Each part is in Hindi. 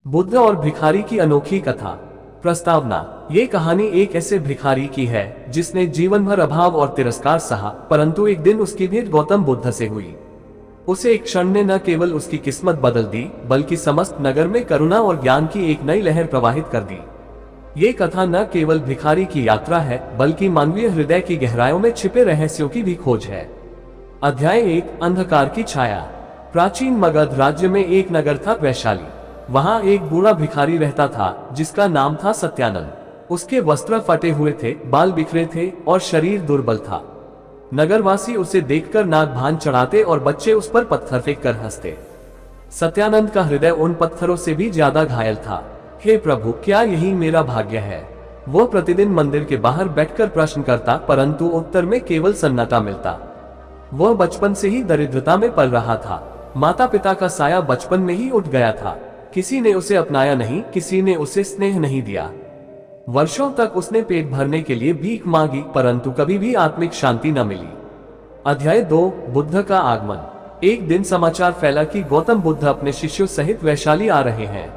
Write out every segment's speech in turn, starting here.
बुद्ध और भिखारी की अनोखी कथा। प्रस्तावना। ये कहानी एक ऐसे भिखारी की है जिसने जीवन भर अभाव और तिरस्कार सहा, परंतु एक दिन उसकी भेंट गौतम बुद्ध से हुई। उसे एक क्षण ने न केवल उसकी किस्मत बदल दी, बल्कि समस्त नगर में करुणा और ज्ञान की एक नई लहर प्रवाहित कर दी। ये कथा न केवल भिखारी की यात्रा है, बल्कि मानवीय हृदय की गहराइयों में छिपे रहस्यों की भी खोज है। अध्याय 1। अंधकार की छाया। प्राचीन मगध राज्य में एक नगर था, वैशाली। वहां एक बूढ़ा भिखारी रहता था जिसका नाम था सत्यानंद। उसके वस्त्र फटे हुए थे, बाल बिखरे थे और शरीर दुर्बल था। नगरवासी उसे देखकर नाक भान चढ़ाते और बच्चे उस पर पत्थर फेंक कर हंसते। सत्यानंद का हृदय उन पत्थरों से भी ज्यादा घायल था। हे प्रभु, क्या यही मेरा भाग्य है? वो प्रतिदिन मंदिर के बाहर बैठकर प्रश्न करता, परंतु उत्तर में केवल सन्नाटा मिलता। वह बचपन से ही दरिद्रता में पल रहा था। माता पिता का साया बचपन में ही उठ गया था। किसी ने उसे अपनाया नहीं, किसी ने उसे स्नेह नहीं दिया। वर्षों तक उसने पेट भरने के लिए भीख मांगी, परंतु कभी भी आत्मिक शांति न मिली। अध्याय 2। बुद्ध का आगमन। एक दिन समाचार फैला कि गौतम बुद्ध अपने शिष्यों सहित वैशाली आ रहे हैं।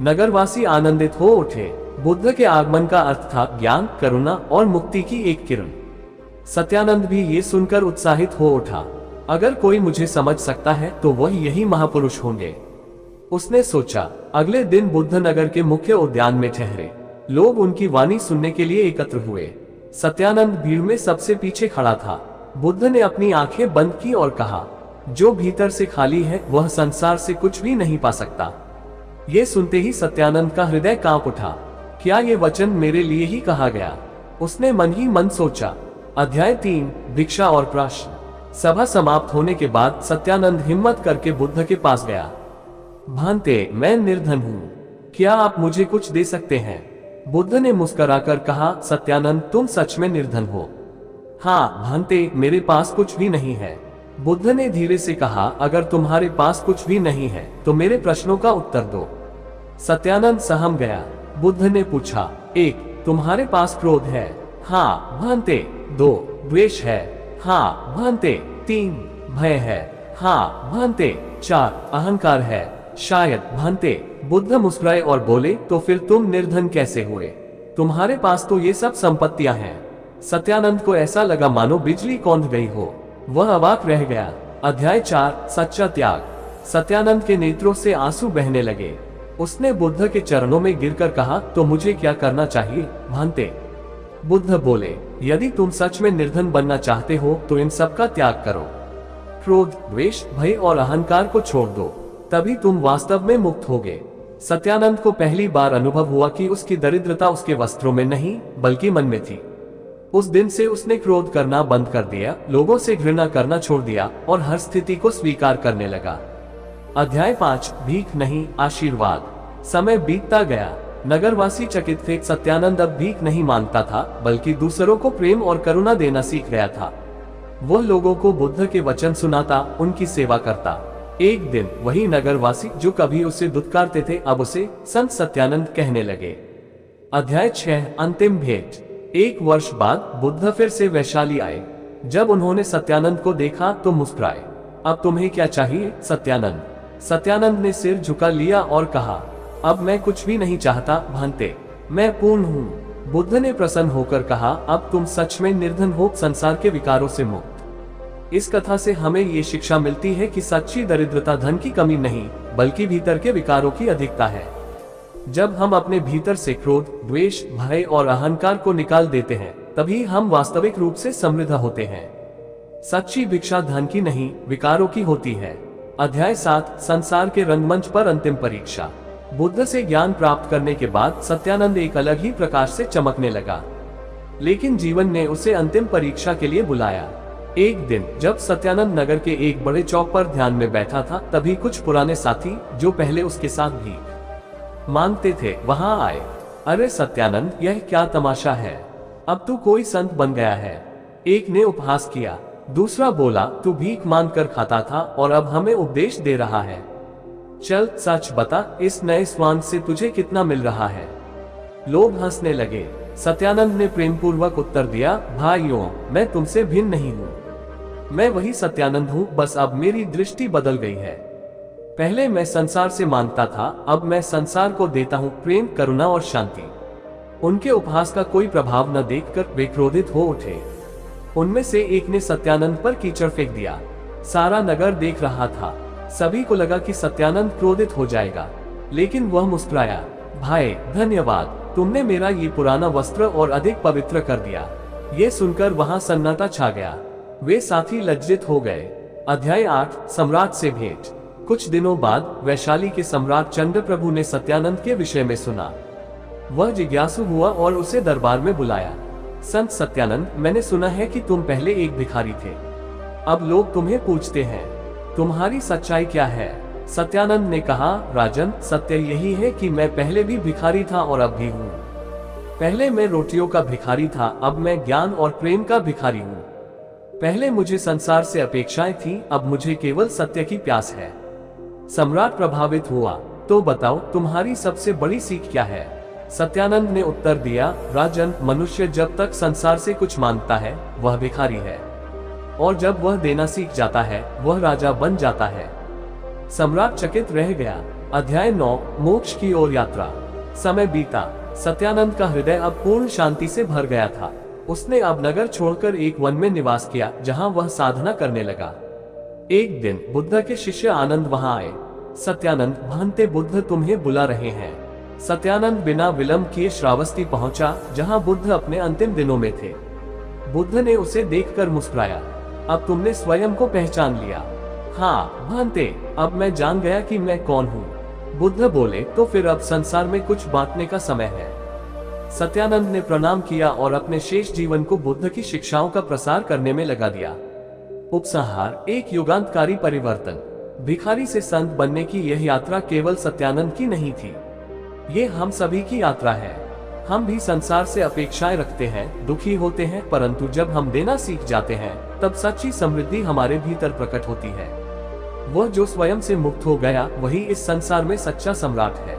नगरवासी आनंदित हो उठे। बुद्ध के आगमन का अर्थ था ज्ञान, करुणा और मुक्ति की एक किरण। सत्यानंद भी ये सुनकर उत्साहित हो उठा। अगर कोई मुझे समझ सकता है तो वह यही महापुरुष होंगे, उसने सोचा। अगले दिन बुद्ध नगर के मुख्य उद्यान में ठहरे। लोग उनकी वाणी सुनने के लिए एकत्र हुए। सत्यानंद भीड़ में सबसे पीछे खड़ा था। बुद्ध ने अपनी आंखें बंद की और कहा, जो भीतर से खाली है वह संसार से कुछ भी नहीं पा सकता। ये सुनते ही सत्यानंद का हृदय कांप उठा। क्या ये वचन मेरे लिए ही कहा गया? उसने मन ही मन सोचा। अध्याय 3। भिक्षा और प्रश्न। सभा समाप्त होने के बाद सत्यानंद हिम्मत करके बुद्ध के पास गया। भांते, मैं निर्धन हूँ, क्या आप मुझे कुछ दे सकते हैं? बुद्ध ने मुस्कुराकर कहा, सत्यानंद, तुम सच में निर्धन हो? हाँ भांते, मेरे पास कुछ भी नहीं है। बुद्ध ने धीरे से कहा, अगर तुम्हारे पास कुछ भी नहीं है तो मेरे प्रश्नों का उत्तर दो। सत्यानंद सहम गया। बुद्ध ने पूछा, 1. तुम्हारे पास क्रोध है? हाँ भांते। 2. द्वेष है? हाँ भांते। 3. भय है? हाँ भांते। 4. अहंकार है? शायद भांते। बुद्ध मुस्कुराए और बोले, तो फिर तुम निर्धन कैसे हुए? तुम्हारे पास तो ये सब संपत्तियां हैं। सत्यानंद को ऐसा लगा मानो बिजली कौंध गई हो। वह अवाक रह गया। अध्याय 4। सच्चा त्याग। सत्यानंद के नेत्रों से आंसू बहने लगे। उसने बुद्ध के चरणों में गिरकर कहा, तो मुझे क्या करना चाहिए भांते? बुद्ध बोले, यदि तुम सच में निर्धन बनना चाहते हो तो इन सब का त्याग करो। क्रोध, द्वेष, भय और अहंकार को छोड़ दो, तभी तुम वास्तव में मुक्त होगे। सत्यानंद को पहली बार अनुभव हुआ कि उसकी दरिद्रता उसके वस्त्रों में नहीं बल्कि मन में थी। उस दिन से उसने क्रोध करना बंद कर दिया, लोगों से घृणा करना छोड़ दिया और हर स्थिति को स्वीकार करने लगा। अध्याय 5। भीख नहीं, आशीर्वाद। समय बीतता गया। नगरवासी चकित थे। सत्यानंद अब भीख नहीं मांगता था, बल्कि दूसरों को प्रेम और करुणा देना सीख गया था। वह लोगों को बुद्ध के वचन सुनाता, उनकी सेवा करता। एक दिन वही नगरवासी जो कभी उसे दुत्कारते थे, अब उसे संत सत्यानंद कहने लगे। अध्याय 6। अंतिम भेंट। 1 वर्ष बाद बुद्ध फिर से वैशाली आए। जब उन्होंने सत्यानंद को देखा तो मुस्कुराए। अब तुम्हें क्या चाहिए सत्यानंद? सत्यानंद ने सिर झुका लिया और कहा, अब मैं कुछ भी नहीं चाहता भांते, मैं पूर्ण हूँ। बुद्ध ने प्रसन्न होकर कहा, अब तुम सच में निर्धन हो, संसार के विकारों से मुक्त। इस कथा से हमें ये शिक्षा मिलती है कि सच्ची दरिद्रता धन की कमी नहीं, बल्कि भीतर के विकारों की अधिकता है। जब हम अपने भीतर से क्रोध, द्वेष, भय और अहंकार को निकाल देते हैं, तभी हम वास्तविक रूप से समृद्ध होते हैं। सच्ची भिक्षा धन की नहीं, विकारों की होती है। अध्याय 7। संसार के रंगमंच पर अंतिम परीक्षा। बुद्ध से ज्ञान प्राप्त करने के बाद सत्यानंद एक अलग ही प्रकाश से चमकने लगा। लेकिन जीवन ने उसे अंतिम परीक्षा के लिए बुलाया। एक दिन जब सत्यानंद नगर के एक बड़े चौक पर ध्यान में बैठा था, तभी कुछ पुराने साथी जो पहले उसके साथ भीख मांगते थे वहां आए। अरे सत्यानंद, यह क्या तमाशा है? अब तू कोई संत बन गया है। एक ने उपहास किया। दूसरा बोला, तू भीख मांग कर खाता था और अब हमें उपदेश दे रहा है। चल सच बता, इस नए स्वांग से तुझे कितना मिल रहा है? लोग हंसने लगे। सत्यानंद ने प्रेम पूर्वक उत्तर दिया, भाइयों, मैं तुमसे भिन्न नहीं हूँ। मैं वही सत्यानंद हूँ, बस अब मेरी दृष्टि बदल गई है। पहले मैं संसार से मांगता था, अब मैं संसार को देता हूँ प्रेम, करुणा और शांति। उनके उपहास का कोई प्रभाव न देखकर वे क्रोधित हो उठे। उनमें से एक ने सत्यानंद पर कीचड़ फेंक दिया। सारा नगर देख रहा था। सभी को लगा कि सत्यानंद क्रोधित हो जाएगा, लेकिन वह मुस्कुराया। भाई धन्यवाद, तुमने मेरा ये पुराना वस्त्र और अधिक पवित्र कर दिया। ये सुनकर वहां सन्नाटा छा गया। वे साथी लज्जित हो गए। अध्याय 8, सम्राट से भेंट। कुछ दिनों बाद वैशाली के सम्राट चंद्रप्रभु ने सत्यानंद के विषय में सुना। वह जिज्ञासु हुआ और उसे दरबार में बुलाया। संत सत्यानंद, मैंने सुना है कि तुम पहले एक भिखारी थे। अब लोग तुम्हें पूछते हैं, तुम्हारी सच्चाई क्या है? सत्यानंद ने कहा, राजन, सत्य यही है कि मैं पहले भी भिखारी था और अब भी हूँ। पहले मैं रोटियों का भिखारी था, अब मैं ज्ञान और प्रेम का भिखारी हूँ। पहले मुझे संसार से अपेक्षाएं थी, अब मुझे केवल सत्य की प्यास है। सम्राट प्रभावित हुआ। तो बताओ, तुम्हारी सबसे बड़ी सीख क्या है? सत्यानंद ने उत्तर दिया, राजन, मनुष्य जब तक संसार से कुछ मांगता है वह भिखारी है, और जब वह देना सीख जाता है वह राजा बन जाता है। सम्राट चकित रह गया। अध्याय 9, मोक्ष की ओर यात्रा। समय बीता। सत्यानंद का हृदय अब पूर्ण शांति से भर गया था। उसने अब नगर छोड़कर एक वन में निवास किया, जहां वह साधना करने लगा। एक दिन बुद्ध के शिष्य आनंद वहां आए। सत्यानंद, भांते बुद्ध तुम्हें बुला रहे हैं। सत्यानंद बिना विलंब किए श्रावस्ती पहुंचा, जहां बुद्ध अपने अंतिम दिनों में थे। बुद्ध ने उसे देखकर मुस्कुराया। अब तुमने स्वयं को पहचान लिया। हाँ भांते, अब मैं जान गया कि मैं कौन हूँ। बुद्ध बोले, तो फिर अब संसार में कुछ बांटने का समय है। सत्यानंद ने प्रणाम किया और अपने शेष जीवन को बुद्ध की शिक्षाओं का प्रसार करने में लगा दिया। उपसंहार, एक युगांतकारी परिवर्तन। भिखारी से संत बनने की यह यात्रा केवल सत्यानंद की नहीं थी, ये हम सभी की यात्रा है। हम भी संसार से अपेक्षाएं रखते हैं, दुखी होते हैं, परंतु जब हम देना सीख जाते हैं तब सच्ची समृद्धि हमारे भीतर प्रकट होती है। वह जो स्वयं से मुक्त हो गया वही इस संसार में सच्चा सम्राट है।